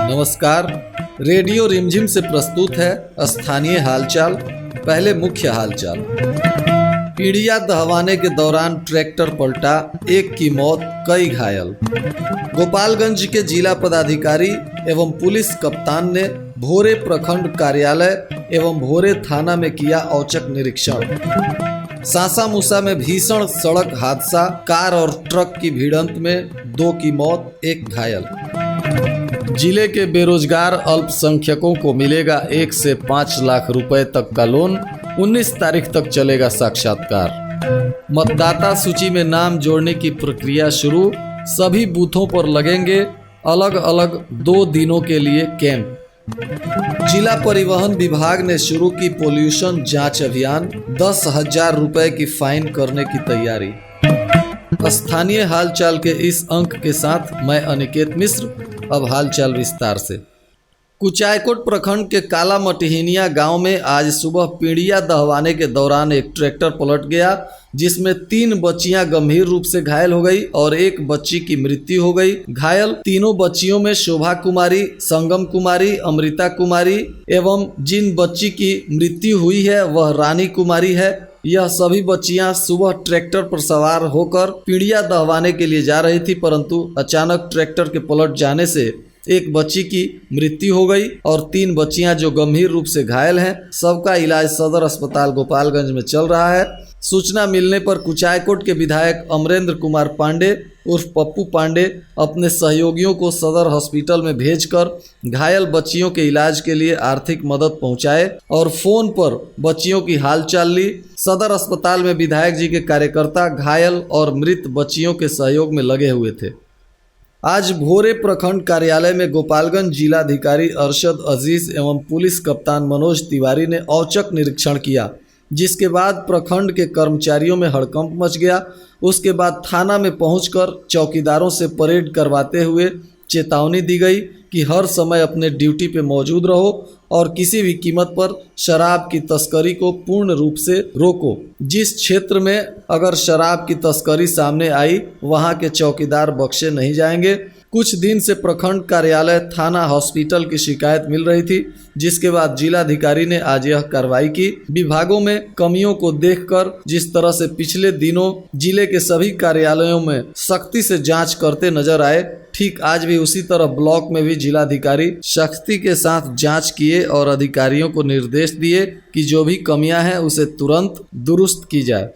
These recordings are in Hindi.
नमस्कार। रेडियो रिमझिम से प्रस्तुत है स्थानीय हालचाल। पहले मुख्य हालचाल। पीड़िया दहवाने के दौरान ट्रैक्टर पलटा, एक की मौत, कई घायल। गोपालगंज के जिला पदाधिकारी एवं पुलिस कप्तान ने भोरे प्रखंड कार्यालय एवं भोरे थाना में किया औचक निरीक्षण। सासा मूसा में भीषण सड़क हादसा, कार और ट्रक की भिड़ंत में 2 की मौत, 1 घायल। जिले के बेरोजगार अल्पसंख्यकों को मिलेगा 1 से 5 लाख रुपए तक का लोन। 19 तारीख तक चलेगा साक्षात्कार। मतदाता सूची में नाम जोड़ने की प्रक्रिया शुरू। सभी बूथों पर लगेंगे अलग अलग 2 दिनों के लिए कैंप। जिला परिवहन विभाग ने शुरू की पोल्यूशन जांच अभियान। 10,000 रुपए की फाइन करने की तैयारी। स्थानीय हालचाल के इस अंक के साथ मैं अनिकेत मिश्र। अब हालचाल विस्तार से। कुचायकोट प्रखंड के काला मटिहिनिया गांव में आज सुबह पीड़िया दहवाने के दौरान एक ट्रैक्टर पलट गया, जिसमें 3 बच्चियां गंभीर रूप से घायल हो गई और 1 बच्ची की मृत्यु हो गई। घायल तीनों बच्चियों में शोभा कुमारी, संगम कुमारी, अमृता कुमारी एवं जिन बच्ची की मृत्यु हुई है वह रानी कुमारी है। यह सभी बच्चियां सुबह ट्रैक्टर पर सवार होकर पीड़िया दहवाने के लिए जा रही थी, परंतु अचानक ट्रैक्टर के पलट जाने से 1 बच्ची की मृत्यु हो गई और 3 बच्चियां जो गंभीर रूप से घायल हैं, सबका इलाज सदर अस्पताल गोपालगंज में चल रहा है। सूचना मिलने पर कुचायकोट के विधायक अमरेंद्र कुमार पांडे उर्फ पप्पू पांडे अपने सहयोगियों को सदर हॉस्पिटल में भेजकर घायल बच्चियों के इलाज के लिए आर्थिक मदद पहुंचाए और फोन पर बच्चियों की हालचाल ली। सदर अस्पताल में विधायक जी के कार्यकर्ता घायल और मृत बच्चियों के सहयोग में लगे हुए थे। आज भोरे प्रखंड कार्यालय में गोपालगंज जिलाधिकारी अरशद अजीज एवं पुलिस कप्तान मनोज तिवारी ने औचक निरीक्षण किया, जिसके बाद प्रखंड के कर्मचारियों में हड़कंप मच गया। उसके बाद थाना में पहुंचकर चौकीदारों से परेड करवाते हुए चेतावनी दी गई कि हर समय अपने ड्यूटी पे मौजूद रहो और किसी भी कीमत पर शराब की तस्करी को पूर्ण रूप से रोको। जिस क्षेत्र में अगर शराब की तस्करी सामने आई, वहां के चौकीदार बख्शे नहीं जाएंगे। कुछ दिन से प्रखंड कार्यालय, थाना, हॉस्पिटल की शिकायत मिल रही थी, जिसके बाद जिलाधिकारी ने आज यह कार्रवाई की। विभागों में कमियों को देखकर जिस तरह से पिछले दिनों जिले के सभी कार्यालयों में सख्ती से जांच करते नजर आए, ठीक आज भी उसी तरह ब्लॉक में भी जिलाधिकारी सख्ती के साथ जांच किए और अधिकारियों को निर्देश दिए कि जो भी कमियां हैं उसे तुरंत दुरुस्त की जाए।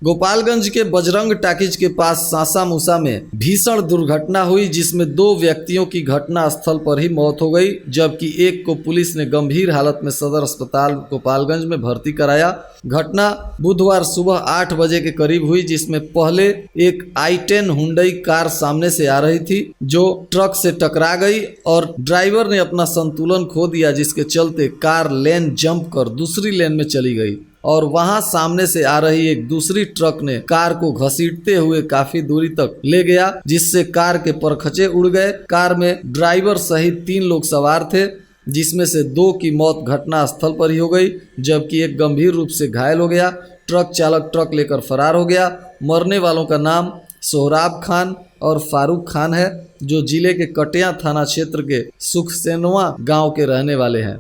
गोपालगंज के बजरंग टाकीज के पास सासा मूसा में भीषण दुर्घटना हुई, जिसमें 2 व्यक्तियों की घटना स्थल पर ही मौत हो गई, जबकि 1 को पुलिस ने गंभीर हालत में सदर अस्पताल गोपालगंज में भर्ती कराया। घटना बुधवार सुबह 8 बजे के करीब हुई, जिसमें पहले एक i10 हुंडई कार सामने से आ रही थी जो ट्रक से टकरा गई और ड्राइवर ने अपना संतुलन खो दिया, जिसके चलते कार लेन जंप कर दूसरी लेन में चली गई और वहां सामने से आ रही एक दूसरी ट्रक ने कार को घसीटते हुए काफी दूरी तक ले गया, जिससे कार के परखचे उड़ गए। कार में ड्राइवर सहित 3 लोग सवार थे, जिसमें से 2 की मौत घटना स्थल पर ही हो गई, जबकि एक गंभीर रूप से घायल हो गया। ट्रक चालक ट्रक लेकर फरार हो गया। मरने वालों का नाम सोहराब खान और फारूक खान है, जो जिले के कटिया थाना क्षेत्र के सुखसेनवा गाँव के रहने वाले हैं।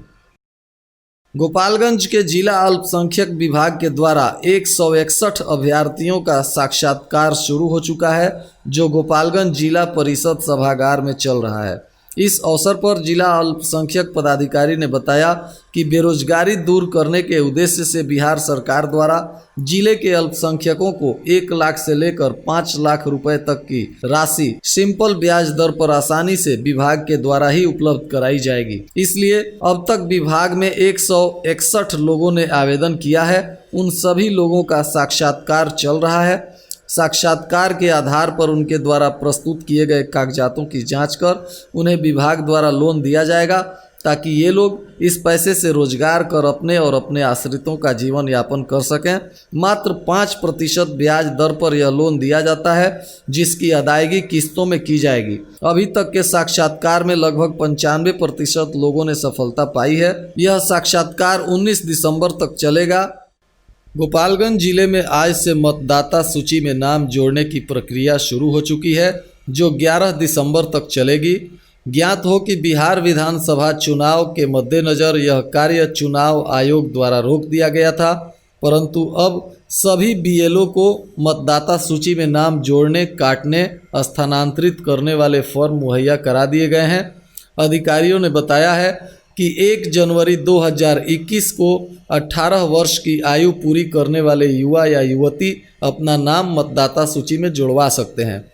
गोपालगंज के जिला अल्पसंख्यक विभाग के द्वारा 161 अभ्यर्थियों का साक्षात्कार शुरू हो चुका है, जो गोपालगंज जिला परिषद सभागार में चल रहा है। इस अवसर पर जिला अल्पसंख्यक पदाधिकारी ने बताया कि बेरोजगारी दूर करने के उद्देश्य से बिहार सरकार द्वारा जिले के अल्पसंख्यकों को 1 लाख से लेकर 5 लाख रुपए तक की राशि सिंपल ब्याज दर पर आसानी से विभाग के द्वारा ही उपलब्ध कराई जाएगी। इसलिए अब तक विभाग में 161 लोगों ने आवेदन किया है। उन सभी लोगों का साक्षात्कार चल रहा है। साक्षात्कार के आधार पर उनके द्वारा प्रस्तुत किए गए कागजातों की जांच कर उन्हें विभाग द्वारा लोन दिया जाएगा, ताकि ये लोग इस पैसे से रोजगार कर अपने और अपने आश्रितों का जीवन यापन कर सकें। मात्र 5% ब्याज दर पर यह लोन दिया जाता है, जिसकी अदायगी किस्तों में की जाएगी। अभी तक के साक्षात्कार में लगभग 95% लोगों ने सफलता पाई है। यह साक्षात्कार 19 दिसंबर तक चलेगा। गोपालगंज जिले में आज से मतदाता सूची में नाम जोड़ने की प्रक्रिया शुरू हो चुकी है, जो 11 दिसंबर तक चलेगी। ज्ञात हो कि बिहार विधानसभा चुनाव के मद्देनज़र यह कार्य चुनाव आयोग द्वारा रोक दिया गया था, परंतु अब सभी बीएलओ को मतदाता सूची में नाम जोड़ने, काटने, स्थानांतरित करने वाले फॉर्म मुहैया करा दिए गए हैं। अधिकारियों ने बताया है कि 1 जनवरी 2021 को 18 वर्ष की आयु पूरी करने वाले युवा या युवती अपना नाम मतदाता सूची में जुड़वा सकते हैं।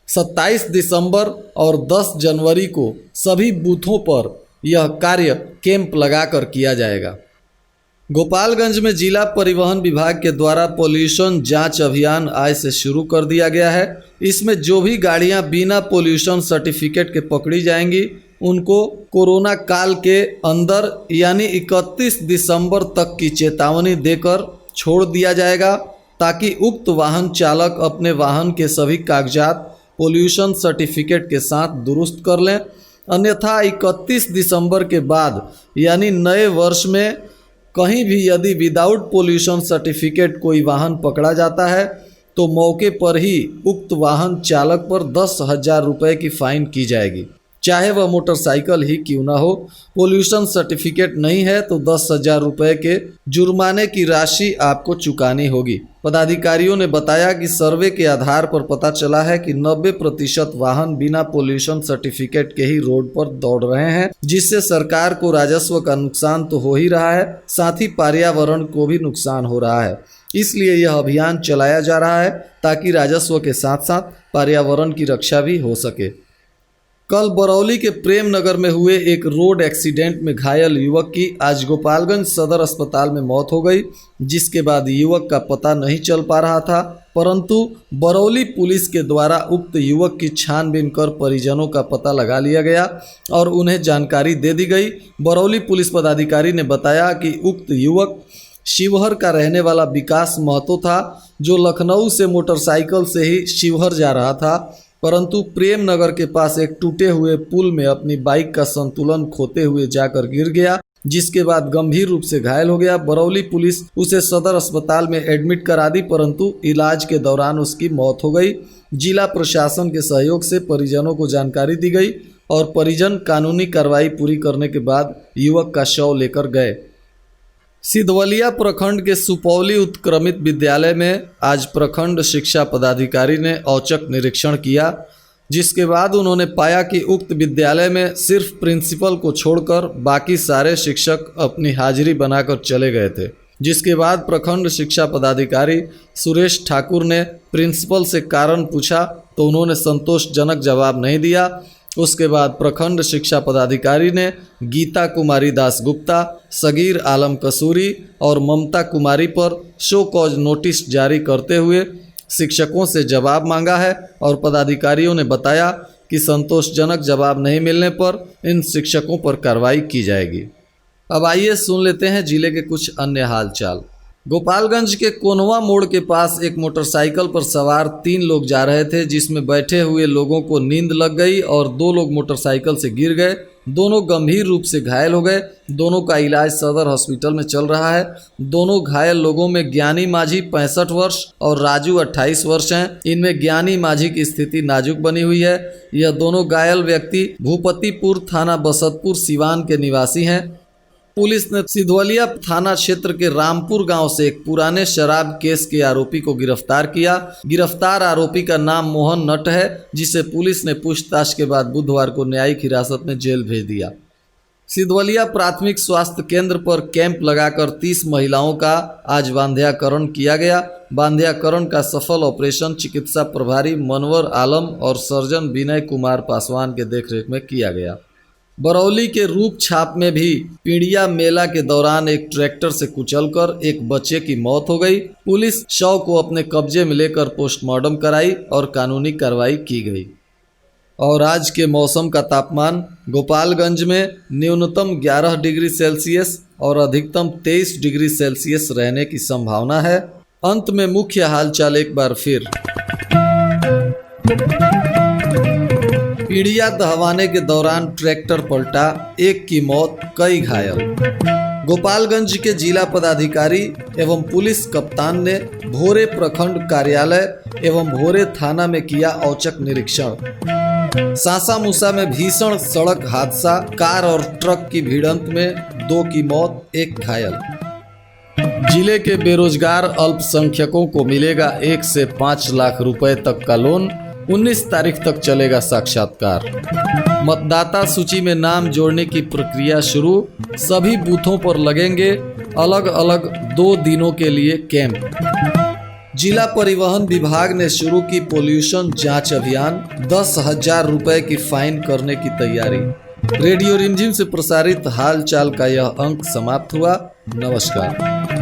27 दिसंबर और 10 जनवरी को सभी बूथों पर यह कार्य कैंप लगाकर किया जाएगा। गोपालगंज में जिला परिवहन विभाग के द्वारा पॉल्यूशन जांच अभियान आज से शुरू कर दिया गया है। इसमें जो भी गाड़ियां बिना पॉल्यूशन सर्टिफिकेट के पकड़ी जाएंगी, उनको कोरोना काल के अंदर यानी 31 दिसंबर तक की चेतावनी देकर छोड़ दिया जाएगा, ताकि उक्त वाहन चालक अपने वाहन के सभी कागजात पॉल्यूशन सर्टिफिकेट के साथ दुरुस्त कर लें। अन्यथा 31 दिसंबर के बाद यानी नए वर्ष में कहीं भी यदि विदाउट पॉल्यूशन सर्टिफिकेट कोई वाहन पकड़ा जाता है तो मौके पर ही उक्त वाहन चालक पर 10,000 रुपये की फाइन की जाएगी, चाहे वह मोटरसाइकिल ही क्यों ना हो। पॉल्यूशन सर्टिफिकेट नहीं है तो 10,000 रुपये के जुर्माने की राशि आपको चुकानी होगी। पदाधिकारियों ने बताया कि सर्वे के आधार पर पता चला है कि 90% वाहन बिना पॉल्यूशन सर्टिफिकेट के ही रोड पर दौड़ रहे हैं, जिससे सरकार को राजस्व का नुकसान तो हो ही रहा है, साथ ही पर्यावरण को भी नुकसान हो रहा है। इसलिए यह अभियान चलाया जा रहा है ताकि राजस्व के साथ साथ पर्यावरण की रक्षा भी हो सके। कल बरौली के प्रेम नगर में हुए एक रोड एक्सीडेंट में घायल युवक की आज गोपालगंज सदर अस्पताल में मौत हो गई, जिसके बाद युवक का पता नहीं चल पा रहा था, परंतु बरौली पुलिस के द्वारा उक्त युवक की छानबीन कर परिजनों का पता लगा लिया गया और उन्हें जानकारी दे दी गई। बरौली पुलिस पदाधिकारी ने बताया कि उक्त युवक शिवहर का रहने वाला विकास महतो था, जो लखनऊ से मोटरसाइकिल से ही शिवहर जा रहा था, परंतु प्रेम नगर के पास एक टूटे हुए पुल में अपनी बाइक का संतुलन खोते हुए जाकर गिर गया, जिसके बाद गंभीर रूप से घायल हो गया। बरौली पुलिस उसे सदर अस्पताल में एडमिट करा दी, परंतु इलाज के दौरान उसकी मौत हो गई। जिला प्रशासन के सहयोग से परिजनों को जानकारी दी गई और परिजन कानूनी कार्रवाई पूरी करने के बाद युवक का शव लेकर गए। सिधवलिया प्रखंड के सुपौली उत्क्रमित विद्यालय में आज प्रखंड शिक्षा पदाधिकारी ने औचक निरीक्षण किया, जिसके बाद उन्होंने पाया कि उक्त विद्यालय में सिर्फ प्रिंसिपल को छोड़कर बाकी सारे शिक्षक अपनी हाजिरी बनाकर चले गए थे। जिसके बाद प्रखंड शिक्षा पदाधिकारी सुरेश ठाकुर ने प्रिंसिपल से कारण पूछा तो उन्होंने संतोषजनक जवाब नहीं दिया। उसके बाद प्रखंड शिक्षा पदाधिकारी ने गीता कुमारी दास गुप्ता, सगीर आलम कसूरी और ममता कुमारी पर शो कॉज नोटिस जारी करते हुए शिक्षकों से जवाब मांगा है और पदाधिकारियों ने बताया कि संतोषजनक जवाब नहीं मिलने पर इन शिक्षकों पर कार्रवाई की जाएगी। अब आइए सुन लेते हैं जिले के कुछ अन्य हालचाल। गोपालगंज के कोनवा मोड़ के पास एक मोटरसाइकिल पर सवार 3 लोग जा रहे थे, जिसमें बैठे हुए लोगों को नींद लग गई और 2 लोग मोटरसाइकिल से गिर गए। दोनों गंभीर रूप से घायल हो गए। दोनों का इलाज सदर हॉस्पिटल में चल रहा है। दोनों घायल लोगों में ज्ञानी माझी 65 वर्ष और राजू 28 वर्ष हैं। इनमें ज्ञानी माझी की स्थिति नाजुक बनी हुई है। यह दोनों घायल व्यक्ति भूपतिपुर थाना बसतपुर सिवान के निवासी हैं। पुलिस ने सिधवलिया थाना क्षेत्र के रामपुर गांव से एक पुराने शराब केस के आरोपी को गिरफ्तार किया। गिरफ्तार आरोपी का नाम मोहन नट है, जिसे पुलिस ने पूछताछ के बाद बुधवार को न्यायिक हिरासत में जेल भेज दिया। सिधवलिया प्राथमिक स्वास्थ्य केंद्र पर कैंप लगाकर 30 महिलाओं का आज बांध्याकरण किया गया। बांध्याकरण का सफल ऑपरेशन चिकित्सा प्रभारी मनवर आलम और सर्जन विनय कुमार पासवान के देखरेख में किया गया। बरौली के रूप छाप में भी पीड़िया मेला के दौरान एक ट्रैक्टर से कुचलकर एक बच्चे की मौत हो गई। पुलिस शव को अपने कब्जे में लेकर पोस्टमार्टम कराई और कानूनी कार्रवाई की गई। और आज के मौसम का तापमान गोपालगंज में न्यूनतम 11 डिग्री सेल्सियस और अधिकतम 23 डिग्री सेल्सियस रहने की संभावना है। अंत में मुख्य हालचाल एक बार फिर। पीड़िया दहवाने के दौरान ट्रैक्टर पलटा, 1 की मौत, कई घायल। गोपालगंज के जिला पदाधिकारी एवं पुलिस कप्तान ने भोरे प्रखंड कार्यालय एवं भोरे थाना में किया औचक निरीक्षण। सासा मूसा में भीषण सड़क हादसा, कार और ट्रक की भिड़ंत में 2 की मौत, 1 घायल। जिले के बेरोजगार अल्पसंख्यकों को मिलेगा 1 से 5 लाख रुपए तक का लोन। 19 तारीख तक चलेगा साक्षात्कार। मतदाता सूची में नाम जोड़ने की प्रक्रिया शुरू। सभी बूथों पर लगेंगे अलग अलग 2 दिनों के लिए कैंप। जिला परिवहन विभाग ने शुरू की पोल्यूशन जांच अभियान। 10,000 रुपए की फाइन करने की तैयारी। रेडियो रिमझिम से प्रसारित हाल चाल का यह अंक समाप्त हुआ। नमस्कार।